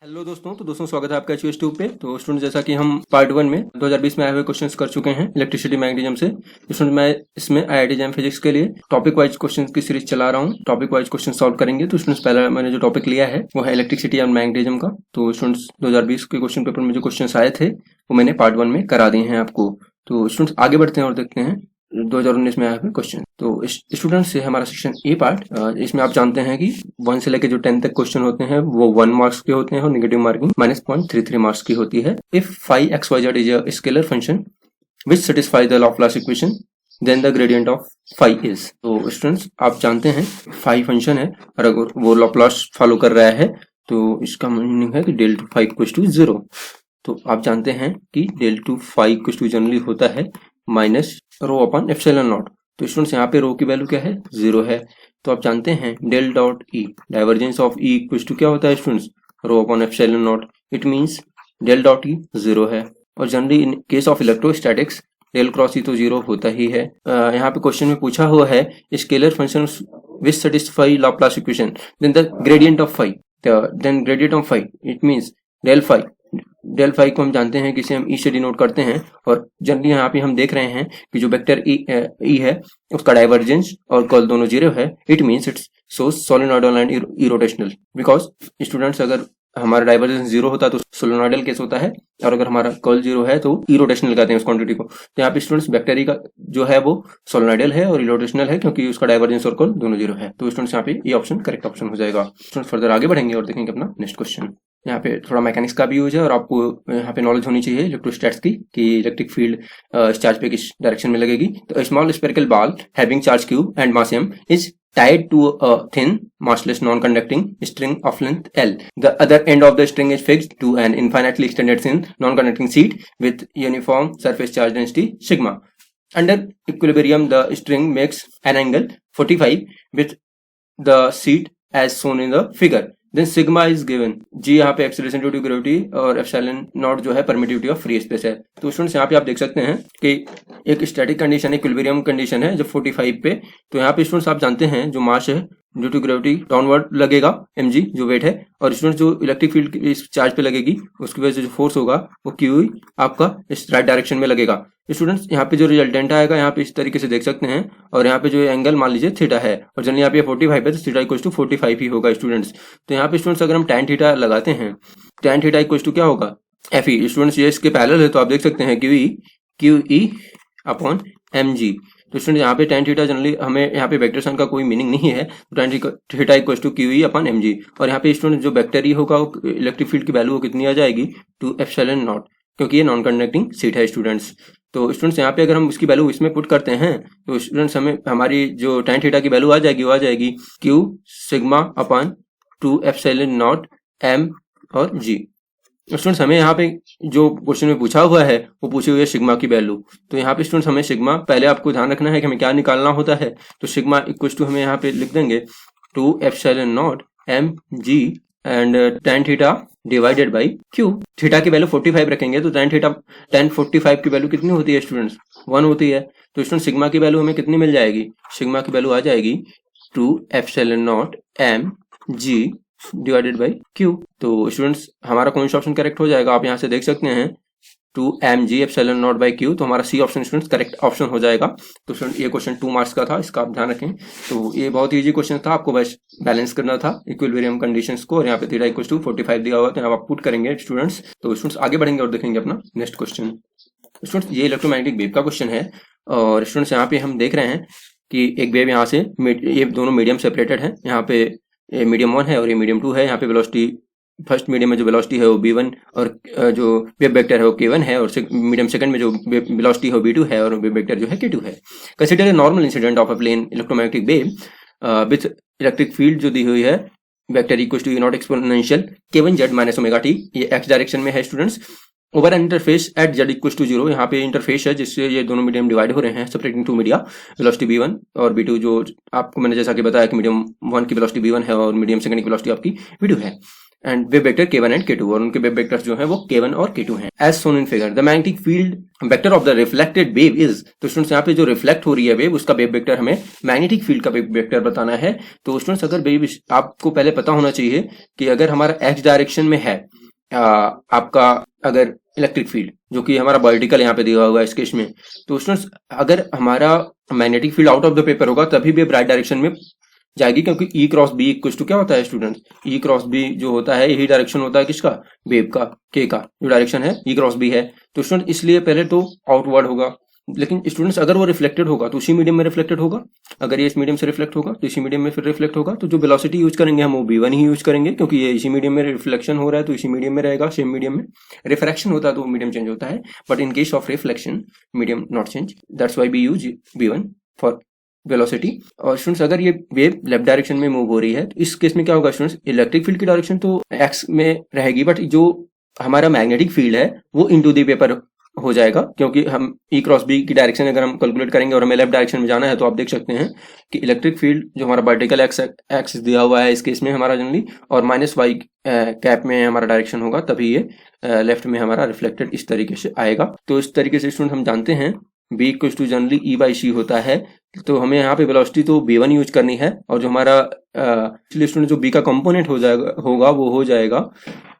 Hello दोस्तों, स्वागत है आपका एचयूएस ट्यूब पे। तो स्टूडेंट, जैसा कि हम पार्ट 1 में 2020 में आए हुए क्वेश्चंस कर चुके हैं इलेक्ट्रिसिटी मैग्नेटिज्म से। स्टूडेंट, मैं इसमें आईआईटी जैम फिजिक्स के लिए टॉपिक वाइज क्वेश्चंस की सीरीज चला रहा हूँ। टॉपिक वाइज क्वेश्चन सॉल्व करेंगे। तो स्टूडेंट्स, पहला मैंने जो टॉपिक लिया है वो है इलेक्ट्रिसिटी एंड मैग्नेटिज्म का। तो स्टूडेंट्स, 2020 के क्वेश्चन पेपर में जो क्वेश्चन आए थे वो मैंने पार्ट 1 में करा दिए हैं आपको। तो स्टूडेंट्स, आगे बढ़ते हैं और देखते हैं 2019 में आए हुए क्वेश्चन। तो स्टूडेंट्स, से हमारा सेक्शन ए पार्ट। इसमें आप जानते हैं कि 1 से लेकर जो 10 तक क्वेश्चन होते हैं वो 1 मार्क्स के होते हैं और नेगेटिव मार्किंग -0.33 मार्क्स की होती है। If phi X Y Z is a scalar function which satisfy the Laplace equation then the gradient of phi is. तो स्टूडेंट्स, आप जानते हैं फाई फंक्शन है और अगर वो लैप्लास फॉलो कर रहा है तो इसका मीनिंग है कि del two phi equal to 0। तो आप जानते हैं कि del two phi equal to generally होता है minus rho upon epsilon naught. तो स्टूडेंट्स, यहाँ पे रो की वैल्यू क्या है? 0 है। तो आप जानते हैं del dot E, divergence of E equal to क्या होता है students? Rho upon epsilon nought. It means del dot E 0 है। और generally in case of electrostatics del cross E तो 0 होता ही है। यहाँ पे क्वेश्चन में पूछा हुआ है scalar function which satisfy Laplace equation then the gradient of phi. Then gradient of phi it means del phi. Del phi को हम जानते हैं कि इसे हम ई से डिनोट करते हैं। और जनरली यहाँ पे हम देख रहे हैं कि जो वेक्टर ई है उसका डाइवर्जेंस और कर्ल दोनों 0 है। It means it's so solenoidal and irrotational. Because students, अगर हमारा डाइवर्जेंस 0 होता है तो सोलेनोइडल केस होता है, और अगर हमारा कर्ल 0 है तो इरोटेशनल कहते हैं उस क्वांटिटी को। तो यहाँ पे स्टूडेंट्स, वेक्टर ई का जो है वो सोलेनोइडल है और इरोटेशनल है क्योंकि उसका डाइवर्जेंस और कर्ल दोनों 0 है। तो स्टूडेंट्स, यहाँ पे ये ऑप्शन करेक्ट ऑप्शन हो जाएगा। स्टूडेंट्स, फर्दर आगे बढ़ेंगे और देखेंगे अपना नेक्स्ट क्वेश्चन। यहाँ पे थोड़ा मैकेनिक्स का भी यूज है और आपको यहाँ पे नॉलेज होनी चाहिए इलेक्ट्रोस्टैट्स की कि इलेक्ट्रिक फील्ड चार्ज पे किस डायरेक्शन में लगेगी। तो small spherical ball having charge cube and mass m is tied to a thin massless non-conducting string of length L. The other end of the string is fixed to an infinitely extended thin non-conducting sheet with uniform surface charge density sigma. Under equilibrium, the string makes an angle 45 with the sheet as shown in the figure. Then sigma is given. G यहाँ पे acceleration due to gravity और epsilon not जो है permittivity of free space है। तो students, यहाँ पे आप देख सकते हैं कि एक स्टैटिक कंडीशन है, इक्विलिब्रियम कंडीशन है जब 45 पे। तो यहाँ पे स्टूडेंट्स, आप जानते हैं जो मास है ड्यू टू ग्रेविटी डाउनवर्ड लगेगा mg जो वेट है, और स्टूडेंट्स जो इलेक्ट्रिक फील्ड इस चार्ज पे लगेगी उसकी वजह से जो फोर्स होगा वो क्यू आपका इस राइट डायरेक्शन में लगेगा। स्टूडेंट्स, यहाँ पे जो रिजल्टेंट आएगा यहाँ पे इस तरीके से देख सकते हैं, और यहाँ पे जो एंगल मान लीजिए थीटा है और जनरली यहाँ पे 45 है तो थीटा इक्वल टू 45 ही होगा स्टूडेंट्स। तो यहाँ पे स्टूडेंट्स, अगर हम tan थीटा लगाते हैं tan थीटा इक्वल टू क्या होगा? FE। स्टूडेंट्स, ये इसके पैरेलल है तो आप देख सकते हैं QE अपॉन mg। तो स्टूडेंट, यहाँ पे tan थीटा जनरली हमें यहाँ पे वेक्टर साइन का कोई मीनिंग नहीं है, तो tan theta equal to QE upon mg। और यहाँ पे स्टूडेंट जो वेक्टर ई होगा इलेक्ट्रिक फील्ड की वैल्यू कितनी आ जाएगी? 2 एप्सिलॉन नॉट, क्योंकि ये नॉन कंडक्टिंग शीट है स्टूडेंट्स। तो स्टूडेंट्स, यहाँ पे अगर हम उसकी वैल्यू इसमें पुट करते हैं तो स्टूडेंट्स हमें हमारी जो tan थीटा की वैल्यू आ जाएगी वो आ जाएगी Q sigma upon 2 epsilon not m और g। स्टूडेंट्स, हमें यहाँ पे जो क्वेश्चन में पूछा हुआ है वो पूछी हुई है सिग्मा की वैल्यू। तो यहाँ पे स्टूडेंट्स, हमें सिग्मा पहले आपको ध्यान रखना है कि हमें क्या निकालना होता है। तो सिग्मा इक्वल टू हमें यहाँ पे लिख देंगे 2 epsilon not m g and tan theta divided by q। Theta की वैल्यू 45 रखेंगे तो tan 45 की वैल्यू कितनी होती है स्टूडेंट्स? 1 होती है। तो स्टूडेंट, सिग्मा की वैल्यू हमें कितनी मिल जाएगी? सिग्मा की वैल्यू आ जाएगी 2 epsilon not m g divided by q। तो स्टूडेंट्स, हमारा कौन सा ऑप्शन करेक्ट हो जाएगा? आप यहाँ से देख सकते हैं 2 mg epsilon naught by q। तो हमारा C option students correct option हो जाएगा। तो स्टूडेंट, ये क्वेश्चन 2 मार्क्स का था, इसका आप ध्यान रखें। तो ये बहुत इजी क्वेश्चन था, आपको बस बैलेंस करना था इक्विलिब्रियम कंडीशंस को। और यहाँ पे थीटा इक्वल टू 45 दिया हुआ, तो यहाँ आप पुट करेंगे स्टूडेंट्स। तो स्टूडेंट्स, आगे बढ़ेंगे और देखेंगे अपना नेक्स्ट क्वेश्चन। स्टूडेंट्स, ये इलेक्ट्रोमैग्नेटिक वेव का क्वेश्चन है और स्टूडेंट्स यहाँ पे हम देख रहे हैं कि एक वेव यहाँ से, ये दोनों मीडियम सेपरेटेड है। यहाँ पे मीडियम 1 है और ये मीडियम 2 है। यहाँ पे वेलोसिटी, फर्स्ट मीडियम में जो वेलोसिटी है वो v1 और जो वेव वेक्टर है वो k1 है, और मीडियम सेकंड में जो वेलोसिटी है वो v2 है और वेव वेक्टर जो है k2 है। Consider a normal incident of a plane electromagnetic wave with electric field जो दी हुई है vector equal to naught exponential k1z minus omega t। ये x डायरेक्शन में है students. Over an interface at z equal to 0। यहाँ पे interface है जिससे ये दोनों मीडियम डिवाइड हो रहे हैं, separating to media. Velocity v1 और v2, जो आपको मैंने जैसा कि बताया कि मीडियम 1 की वेलोसिटी v1 है और मीडियम सेकंड की वेलोसिटी आपकी v2 है। And wave vector k1 and k2, और उनके वेव वेक्टर्स जो हैं वो k1 और k2 हैं। As shown in figure, the magnetic field vector of the reflected wave is. तो स्टूडेंट्स, यहाँ पे जो रिफ्लेक्ट हो रही है वेव उसका वेव वेक्टर हमें मैग्नेटिक फील्ड का वेव वेक्टर बताना है। तो स्टूडेंट्स, अगर वेव आपको पहले पता होना चाहिए कि अगर हमारा x डायरेक्शन में है आपका अगर इलेक्ट्रिक फील्ड जो कि हमारा वर्टिकल यहाँ पे दिया हुआ है इस केस में, तो स्टूडेंट्स अगर हमारा magnetic field out of the paper होगा तभी भी राइट डायरेक्शन में जाएगी, क्योंकि ई क्रॉस बी इक्वल टू क्या होता है स्टूडेंट्स, ई क्रॉस बी जो होता है यही डायरेक्शन होता है किसका, वेव का, के का जो डायरेक्शन है ई क्रॉस बी है। तो स्टूडेंट इसलिए पहले तो आउटवर्ड होगा, लेकिन स्टूडेंट्स अगर वो रिफ्लेक्टेड होगा तो उसी मीडियम में रिफ्लेक्टेड होगा, अगर ये इस मीडियम से रिफ्लेक्ट होगा तो इसी मीडियम में फिर रिफ्लेक्ट होगा, तो जो वेलोसिटी यूज करेंगे हम वो v1 ही यूज करेंगे, क्योंकि ये इसी मीडियम में रिफ्लेक्शन हो रहा है तो इसी मीडियम में रहेगा, सेम मीडियम में। रिफ्रैक्शन होता है तो मीडियम चेंज होता है, but in case of reflection medium not change, that's why we use v1 for velocity. और स्टूडेंट्स अगर ये वेव लेफ्ट डायरेक्शन में मूव हो रही है तो इस केस में क्या होगा स्टूडेंट्स, इलेक्ट्रिक फील्ड की डायरेक्शन तो एक्स में रहेगी, बट जो हमारा मैग्नेटिक फील्ड है वो इनटू द पेपर हो जाएगा, क्योंकि हम ई क्रॉस बी की डायरेक्शन अगर हम कैलकुलेट करेंगे और हमें लेफ्ट डायरेक्शन में जाना है तो आप देख सकते हैं कि इलेक्ट्रिक फील्ड जो हमारा वर्टिकल एक्सिस दिया हुआ है इस केस में हमारा जनरली, और माइनस वाई कैप में हमारा डायरेक्शन होगा, तभी ये लेफ्ट में हमारा रिफ्लेक्टेड इस तरीके से आएगा। तो इस तरीके से स्टूडेंट हम जानते हैं B equal to generally E by C होता है, तो हमें यहाँ पे वेलोसिटी तो v1 यूज करनी है, और जो हमारा इसलिए स्टूडेंट जो b का कंपोनेंट होगा वो हो जाएगा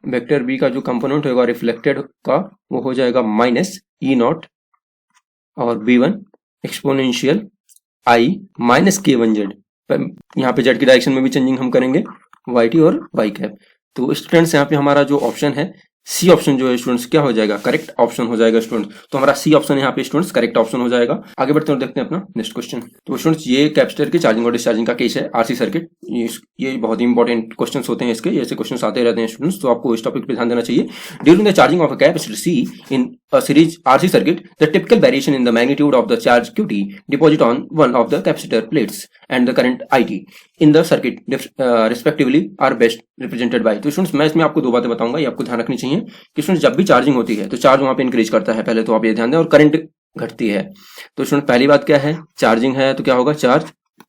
वेक्टर b का जो कंपोनेंट होगा रिफ्लेक्टेड का वो हो जाएगा माइनस ई नॉट और v1 exponential i minus k1z। यहाँ पे z की डायरेक्शन में भी चेंजिंग हम करेंगे yt और y कैप। तो स्टूडेंट्स यहाँ पे हमारा जो ऑप्शन है सी ऑप्शन जो है स्टूडेंट्स क्या हो जाएगा, करेक्ट ऑप्शन हो जाएगा स्टूडेंट्स। तो हमारा सी ऑप्शन यहाँ पे स्टूडेंट्स करेक्ट ऑप्शन हो जाएगा। आगे बढ़ते हैं और देखते हैं अपना नेक्स्ट क्वेश्चन। तो स्टूडेंट्स ये कैपेसिटर के चार्जिंग और डिस्चार्जिंग का केस है, आरसी सर्किट। ये बहुत ही इंपॉर्टेंट क्वेश्चन होते हैं इसके, ऐसे क्वेश्चन आते रहते हैं स्टूडेंट्स, तो आपको इस टॉपिक पे ध्यान देना चाहिए। During the charging of a capacitor C in a series RC circuit, the typical variation in the magnitude of the charge QT deposit on one of the capacitor plates and the current IT in the circuit respectively are best represented by। तो students मैं इसमें आपको दो बातें बताऊंगा, ये आपको ध्यान रखनी चाहिए कि स्टूडेंट्स जब भी चार्जिंग होती है तो चार्ज वहां पे इंक्रीज करता है, पहले तो आप ये ध्यान दें, और करंट घटती है। तो स्टूडेंट पहली बात क्या है, चार्जिंग है तो क्या होगा,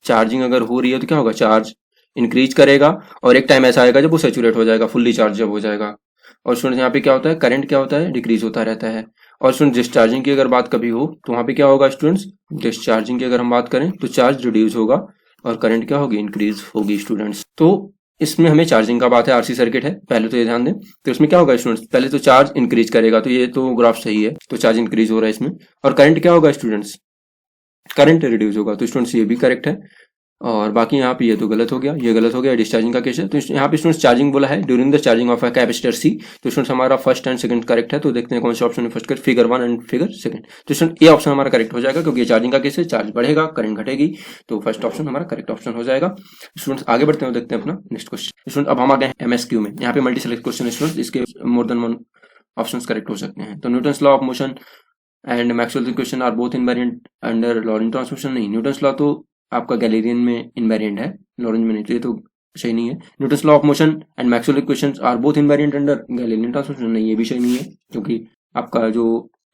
चार्जिंग अगर हो रही है तो क्या होगा, चार्ज इंक्रीज करेगा, और एक टाइम ऐसा आएगा जब वो सेचुरेट हो जाएगा, फुल्ली चार्ज जब हो जाएगा। और स्टूडेंट यहाँ पे क्या होता है, करंट क्या होता है, डिक्रीज होता रहता है। और स्टूडेंट डिस्चार्जिंग की अगर बात कभी हो तो वहां पे क्या होगा स्टूडेंट्स, डिस्चार्जिंग की अगर हम बात करें तो चार्ज रिड्यूस होगा और करंट क्या होगी, इंक्रीज होगी स्टूडेंट्स। तो इसमें हमें चार्जिंग का बात है, आरसी सर्किट है, पहले तो ये ध्यान दें। तो इसमें क्या होगा स्टूडेंट्स, पहले तो चार्ज इंक्रीज करेगा, तो ये तो ग्राफ सही है, तो चार्ज इंक्रीज हो रहा है इसमें। और करंट क्या होगा स्टूडेंट्स, करंट रिड्यूस होगा, तो स्टूडेंट्स ये भी करेक्ट है। और बाकी यहाँ पे ये तो गलत हो गया, ये गलत हो गया, डिस्चार्जिंग का केस है। तो यहाँ पे स्टूडेंट्स चार्जिंग बोला है during the charging of a capacitor C, तो स्टूडेंट्स हमारा फर्स्ट एंड सेकंड करेक्ट है। तो देखते हैं कौन सा ऑप्शन है फर्स्ट, फिगर 1 एंड फिगर 2। तो स्टूडेंट ए ऑप्शन हमारा करेक्ट हो जाएगा, क्योंकि ये चार्जिंग का केस है, चार्ज बढ़ेगा करंट घटेगी, तो फर्स्ट ऑप्शन हमारा करेक्ट ऑप्शन हो जाएगा। स्टूडेंट्स आगे बढ़ते हैं, देखते हैं अपना नेक्स्ट क्वेश्चन। स्टूडेंट अब हम आ गए हैं एमएसक्यू में, यहाँ पे मल्टी सेलेक्ट क्वेश्चन है स्टूडेंट्स, इसके more than one option correct हो सकते हैं। तो Newton's law of motion and Maxwell's equation are both invariant under Lorentz transformation. नहीं, न्यूटन्स लॉ तो आपका गैलीलियन में इनवेरिएंट है, लॉरेंट में नहीं, तो ये तो सही नहीं है। Newton's law of motion and Maxwell equations are both invariant under Galilean transformation. नहीं, ये भी सही नहीं है, क्योंकि आपका जो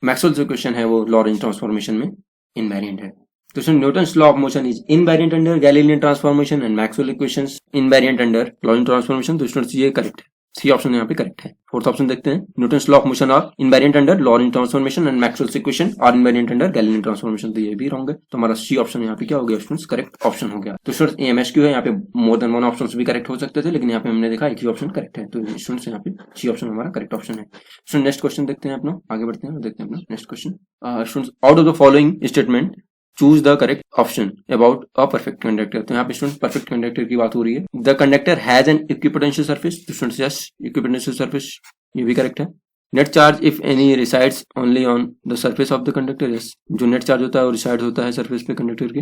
मैक्सवेल इक्वेशन है वो लॉरेंट ट्रांसफॉर्मेशन में इनवेरिएंट है। तो Newton's law of motion is invariant under Galilean transformation and Maxwell equations invariant under Lorentz transformation. तो स्टूडेंट्स ये करेक्ट है, सी ऑप्शन यहाँ पे करेक्ट है। फोर्थ ऑप्शन देखते हैं, Newton's law of motion are invariant under Lorentz transformation and Maxwell's equation are invariant under Galilean transformation. तो ये भी रॉन्ग है, तो हमारा सी ऑप्शन यहाँ पे क्या हो गया स्टूडेंट्स, करेक्ट ऑप्शन हो गया। तो स्टूडेंट्स एमएसक्यू है, यहाँ पे मोर देन वन ऑप्शन भी करेक्ट हो सकते थे, लेकिन यहाँ पे हमने देखा एक ही ऑप्शन करेक्ट है, तो स्टूडेंट्स यहाँ पे सी ऑप्शन हमारा करेक्ट ऑप्शन है। स्टूडेंट नेक्स्ट क्वेश्चन देखते हैं अपना, आगे बढ़ते हैं और देखते हैं अपना next question. Students out of the following statement choose the correct option about a perfect conductor. तो यहाँ पे स्टूडेंट परफेक्ट कंडक्टर की बात हो रही है। The conductor has an equipotential surface, तो स्टूडेंट्स यस इक्विपोटेंशियल सरफेस, ये भी करेक्ट है। Net charge if any resides only on the surface of the conductor, yes, जो नेट चार्ज होता है वो रिसाइड होता है सरफेस पे कंडक्टर के।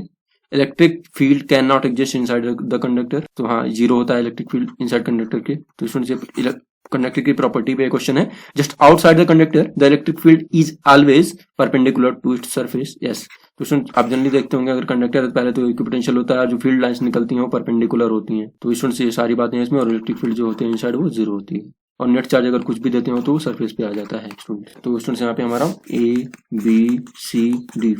Electric field can not exist inside the conductor, तो हाँ जीरो होता है इलेक्ट्रिक फील्ड इनसाइड कंडक्टर के। तो स्टूडेंट्स कंडक्टर की प्रॉपर्टी पे क्वेश्चन है, just outside the conductor the electric field is always perpendicular to its surface, yes. तो स्टूडेंट्स आप जनरली देखते होंगे अगर कंडक्टर है पहले तो इक्विपोटेंशियल होता है, जो फील्ड लाइंस निकलती हैं वो परपेंडिकुलर होती हैं। तो स्टूडेंट्स ये सारी बातें हैं इसमें, और इलेक्ट्रिक फील्ड जो होते हैं इनसाइड वो जीरो होती है, और नेट चार्ज अगर कुछ भी देते हो तो वो सरफेस पे आ जाता है स्टूडेंट्स। तो स्टूडेंट्स यहाँ पे हमारा ए बी सी डी,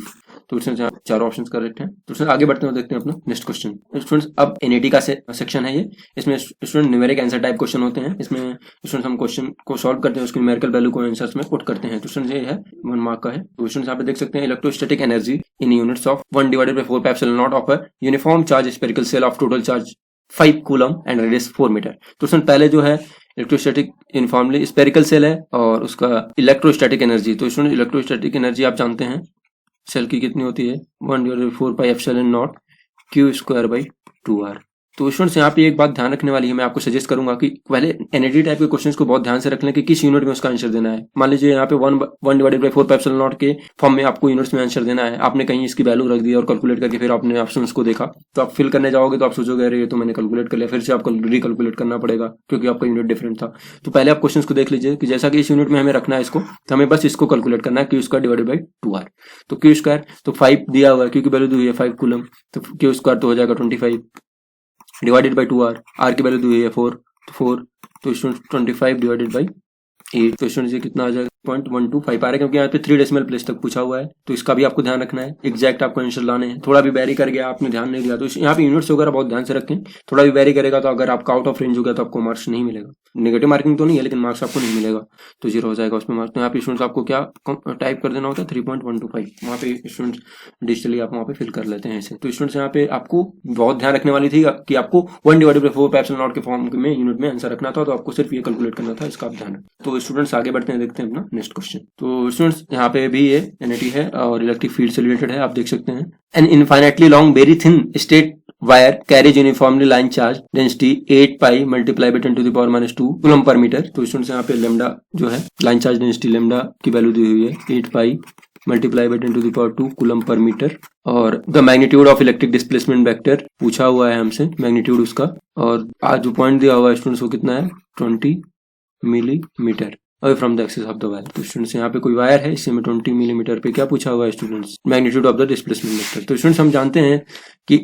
तो स्टूडेंट्स चार ऑप्शन करेक्ट हैं। तो स्टूडेंट्स आगे बढ़ते हैं देखते हैं अपना नेक्स्ट क्वेश्चन। स्टूडेंट्स अब एनईटी का सेक्शन है ये, इसमें student numeric answer type question होते हैं। इसमें स्टूडेंट्स हम क्वेश्चन को सॉल्व करते हैं, उसकी न्यूमेरिकल वैल्यू को आंसर्स में पुट करते हैं। तो स्टूडेंट्स ये है 1 मार्क का है। तो स्टूडेंट्स यहाँ पे देख सकते हैं electrostatic energy in units of 1 / 4 π/0 of a uniform charge spherical shell of total charge 5 coulomb and radius 4 metre. तो स्टूडेंट पहले जो है इलेक्ट्रोस्टैटिक यूनिफॉर्मली स्पेरिकल सेल है और उसका इलेक्ट्रोस्टैटिक एनर्जी, तो स्टूडेंट इलेक्ट्रोस्टैटिक एनर्जी आप जानते हैं सेल की कितनी होती है 1/4πε0 Q²/2r। तो स्टूडेंट्स यहाँ पे एक बात ध्यान रखने वाली है, मैं आपको सजेस्ट करूंगा कि पहले एनईडी टाइप के क्वेश्चंस को बहुत ध्यान से रख लें कि किस यूनिट में उसका आंसर देना है। मान लीजिए यहाँ पे 1/4πε0 के फॉर्म में आपको यूनिट्स में आंसर देना है, आपने कहीं इसकी वैल्यू रख दी और कैलकुलेट करके फिर आपने ऑप्शंस को देखा, तो आप फिल करने जाओगे तो आप सोचोगे अरे ये तो मैंने कैलकुलेट कर लिया, फिर से आपको रिकैलकुलेट करना पड़ेगा क्योंकि आपका यूनिट डिफरेंट था। तो पहले आप क्वेश्चन को देख लीजिए कि जैसा कि इस यूनिट में हमें रखना है इसको, तो हमें बस इसको कैलकुलेट करना है Q²/2r। तो Q² तो 5 दिया हुआ है क्योंकि वैल्यू दी हुई है 5 कूलम, तो Q² तो हो जाएगा 25 डिवाइडेड बाई 2r, r की वैल्यू दी हुई है 4, तो 4 तो स्टूडेंट 25 डिवाइडेड बाई 8, तो स्टूडेंट ये कितना आ जाएगा 0.125 आ रहा है क्योंकि यहाँ पे 3 डेसिमल प्लेस तक पूछा हुआ है, तो इसका भी आपको ध्यान रखना है। एग्जैक्ट आपको आंसर लाने हैं, थोड़ा भी वेरी कर गया आपने ध्यान नहीं दिया तो यहाँ पे यूनिट्स वगैरह बहुत ध्यान से रखें, थोड़ा भी वेरी करेगा तो अगर आपका आउट ऑफ रेंज हो गया तो आपको मार्क्स नहीं मिलेगा। नेगेटिव मार्किंग तो नहीं है लेकिन मार्क्स आपको नहीं मिलेगा, तो 0 हो जाएगा उसमें मार्क्स। तो यहाँ पे स्टूडेंट्स आपको क्या टाइप कर देना होता है 3.125, वहाँ पे स्टूडेंट्स डिजिटली आप वहाँ पे फिल कर लेते हैं इसे। तो स्टूडेंट्स यहाँ पे आपको बहुत ध्यान रखने वाली थी कि आपको 1/4πε0 के फॉर्म में यूनिट में आंसर रखना था, तो आपको सिर्फ ये कैलकुलेट करना था, इसका आप ध्यान रखें। तो स्टूडेंट्स आगे बढ़ते हैं, देखते हैं अपना नेक्स्ट क्वेश्चन। तो स्टूडेंट्स यहाँ पे भी ये एनईटी है और इलेक्ट्रिक फील्ड से रिलेटेड है, आप देख सकते हैं। An infinitely long very thin straight wire carries uniformly line charge density 8π × 10⁻² coulomb per metre. तो स्टूडेंट्स यहाँ पे लेमडा जो है लाइन चार्ज डेंसिटी लेमडा की वैल्यू दी हुई है 8π × 10⁻² कूलम पर मीटर, और the magnitude of electric displacement vector पूछा हुआ है हमसे मैग्नीट्यूड उसका, और आज जो पॉइंट दिया हुआ है स्टूडेंट्स वो कितना है 20 millimetre away from the axis of the wire. तो स्टूडेंट्स यहाँ पे कोई वायर है, इससे में 20 मिलीमीटर पे क्या पूछा हुआ है students magnitude of the displacement vector. तो स्टूडेंट्स हम जानते हैं कि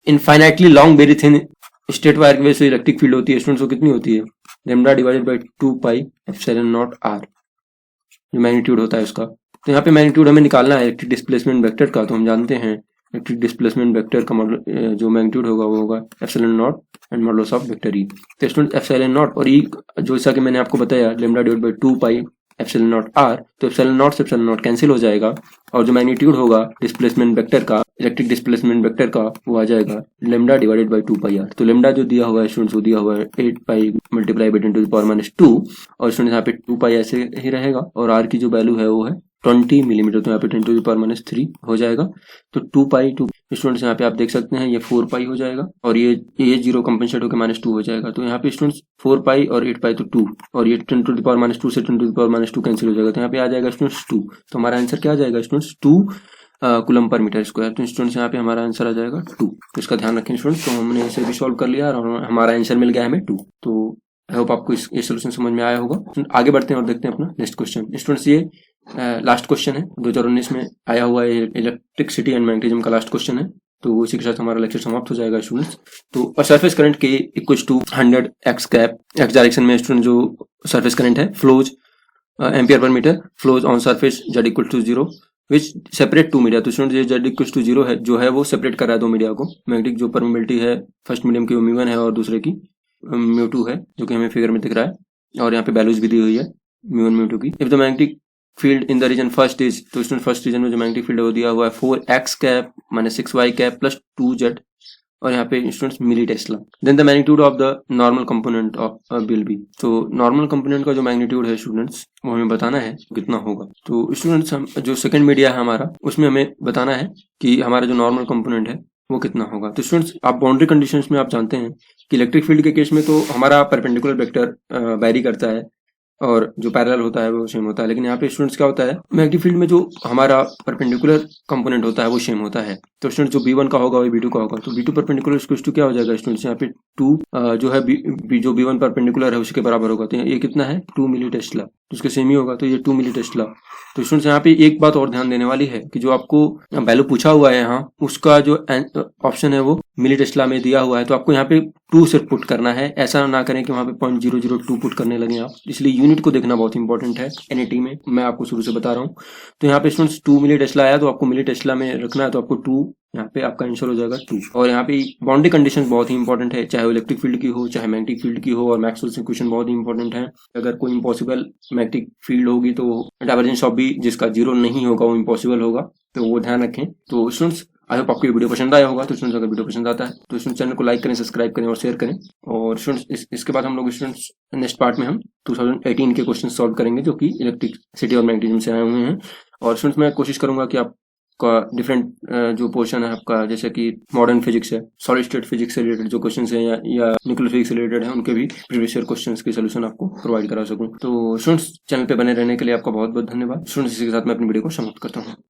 infinitely long very thin straight wire की वजह से इलेक्ट्रिक फील्ड होती है स्टूडेंट्स, वो कितनी होती है लेमडा डिवाइडेड बाई 2πε0r जो मैग्नीट्यूड होता है उसका। तो यहाँ पे मैग्नीट्यूड हमें निकालना है इलेक्ट्रिक डिस्प्लेसमेंट वेक्टर का, तो हम जानते हैं इलेक्ट्रिक डिस्प्लेसमेंट वेक्टर का जो मैग्नीट्यूड होगा वो होगा ε0 and modulus of vector E. तो स्टूडेंट ε0 और ई जो जैसा कि मैंने आपको बताया लेमडा डिवाइडेड बाई 2πε0r, तो ε0 से ε0 कैंसिल हो जाएगा और जो मैग्नीट्यूड होगा डिस्प्लेसमेंट वेक्टर का इलेक्ट्रिक डिस्प्लेसमेंट वेक्टर का वो आ जाएगा लेमडा डिवाइडेड बाई 2πr। तो लेमडा जो दिया हुआ है स्टूडेंट्स वो दिया हुआ है 8π × 10⁻², और स्टूडेंट्स यहाँ पे 2π ऐसे ही रहेगा और r की जो वैल्यू है वो है 20 मिलीमीटर, तो यहाँ पे 10⁻³ हो जाएगा। तो 2π स्टूडेंट्स यहाँ पे आप देख सकते हैं ये 4π हो जाएगा और ये 0 कंपनसेट होकर -2 हो जाएगा। तो यहाँ पे स्टूडेंट्स 4π और 8π तो 2 और ये 10⁻² से 10⁻² कैंसिल हो जाएगा, तो यहाँ पे आ जाएगा स्टूडेंट्स 2। तो हमारा आंसर क्या आ जाएगा students 2 coulomb per metre square. तो स्टूडेंट्स यहाँ पे हमारा आंसर आ जाएगा 2। तो इसका ध्यान रखें स्टूडेंट्स। तो हमने इसे भी सॉल्व कर लिया और हमारा आंसर मिल गया हमें 2। तो आई होप आपको ये सोल्यूशन समझ में आया होगा। आगे बढ़ते हैं और देखते हैं अपना नेक्स्ट क्वेश्चन। स्टूडेंट्स ये लास्ट क्वेश्चन है 2019 में आया हुआ है, इलेक्ट्रिसिटी एंड मैग्नेटिज्म का लास्ट क्वेश्चन है, तो इसी के साथ हमारा लेक्चर समाप्त हो जाएगा स्टूडेंट्स। तो सरफेस करंट के equals to 100 x cap x direction में स्टूडेंट जो सरफेस करंट है flows ampere per metre flows on surface z equal to 0 which separate two media. तो स्टूडेंट ये z इक्वल टू 0 है जो है वो सेपरेट कर रहा है दो मीडिया को। मैग्नेटिक जो परमेबिलिटी है फर्स्ट मीडियम की μ1 है और दूसरे की μ2 है जो कि हमें फिगर में दिख रहा है, और यहाँ पे वैल्यूज भी दी हुई है μ1 μ2 की। If the magnetic field in the region first is, तो स्टूडेंट फर्स्ट रीजन में जो मैग्नेटिक फील्ड है वो दिया हुआ है 4x cap -6y cap plus 2z, और यहाँ पे students milli tesla. Then the magnitude of the normal component of will be, तो नॉर्मल कंपोनेंट का जो मैग्नीट्यूड है स्टूडेंट्स वो हमें बताना है कितना होगा। तो स्टूडेंट्स हम जो सेकंड मीडिया है हमारा उसमें हमें बताना है कि हमारा जो नॉर्मल कंपोनेंट है वो कितना होगा। तो स्टूडेंट्स आप बाउंड्री कंडीशंस में आप जानते हैं कि इलेक्ट्रिक फील्ड के केस में तो हमारा परपेंडिकुलर वेक्टर वैरी करता है और जो पैरेलल होता है वो सेम होता है, लेकिन यहाँ पे स्टूडेंट्स क्या होता है मैग्नेटिक फील्ड में जो हमारा परपेंडिकुलर कंपोनेंट होता है वो सेम होता है। तो स्टूडेंट्स जो B1 का होगा वो B2 का होगा, तो B2 परपेंडिकुलर इक्वल्स टू क्या हो जाएगा स्टूडेंट्स यहाँ पे 2 जो है जो B1 परपेंडिकुलर है उसके बराबर होगा। तो ये कितना है 2 मिली टेस्ला, तो उसके सेम ही होगा, तो ये 2 मिली टेस्ला। तो स्टूडेंट्स यहाँ पे एक बात और ध्यान देने वाली है कि जो आपको वैल्यू पूछा हुआ है यहाँ उसका जो ऑप्शन है वो मिली टेस्ला में दिया हुआ है, तो आपको यहाँ पे 2 सिर्फ पुट करना है, ऐसा ना करें कि वहाँ पे 0.002 पुट करने लगे आप। इसलिए यूनिट को देखना बहुत इंपॉर्टेंट है एनईटी में, मैं आपको शुरू से बता रहा हूँ। तो यहाँ पे स्टूडेंट्स 2 मिली टेस्ला आया तो आपको मिली टेस्ला में रखना है, तो आपको 2 यहाँ पे आपका आंसर हो जाएगा 2। और यहाँ पे बाउंड्री कंडीशन बहुत ही इंपॉर्टेंट है, चाहे वो इलेक्ट्रिक फील्ड की हो चाहे मैग्नेटिक फील्ड की हो, और मैक्सवेल्स इक्वेशन बहुत ही इंपॉर्टेंट है। अगर कोई इम्पॉसिबल मैग्नेटिक फील्ड होगी तो डाइवर्जेंस ऑफ बी जिसका 0 नहीं होगा वो इम्पॉसिबल होगा, तो वो ध्यान रखें। तो स्टूडेंट्स आई होप आपको ये वीडियो पसंद आया होगा। तो स्टूडेंट्स अगर वीडियो पसंद आता है तो स्टूडेंट्स चैनल को लाइक करें, सब्सक्राइब करें और शेयर करें। और स्टूडेंट्स इसके बाद हम लोग स्टूडेंट्स नेक्स्ट पार्ट में हम 2018 के क्वेश्चन सॉल्व करेंगे जो कि इलेक्ट्रिसिटी और मैग्नेटिज्म से आए हुए हैं। और स्टूडेंट्स मैं कोशिश करूंगा कि आपका डिफरेंट जो पोर्शन है आपका, जैसे कि मॉडर्न फिजिक्स है, सॉलिड स्टेट फिजिक्स से रिलेटेड जो क्वेश्चन है या न्यूक्लियर फिजिक्स से रिलेटेड है, उनके भी प्रीवियस ईयर क्वेश्चन के सोल्यूशन आपको प्रोवाइड करा सकूं। तो स्टूडेंट्स चैनल पे बने रहने के लिए आपका बहुत बहुत धन्यवाद। स्टूडेंट्स इसी के साथ मैं अपनी वीडियो को समाप्त करता हूँ।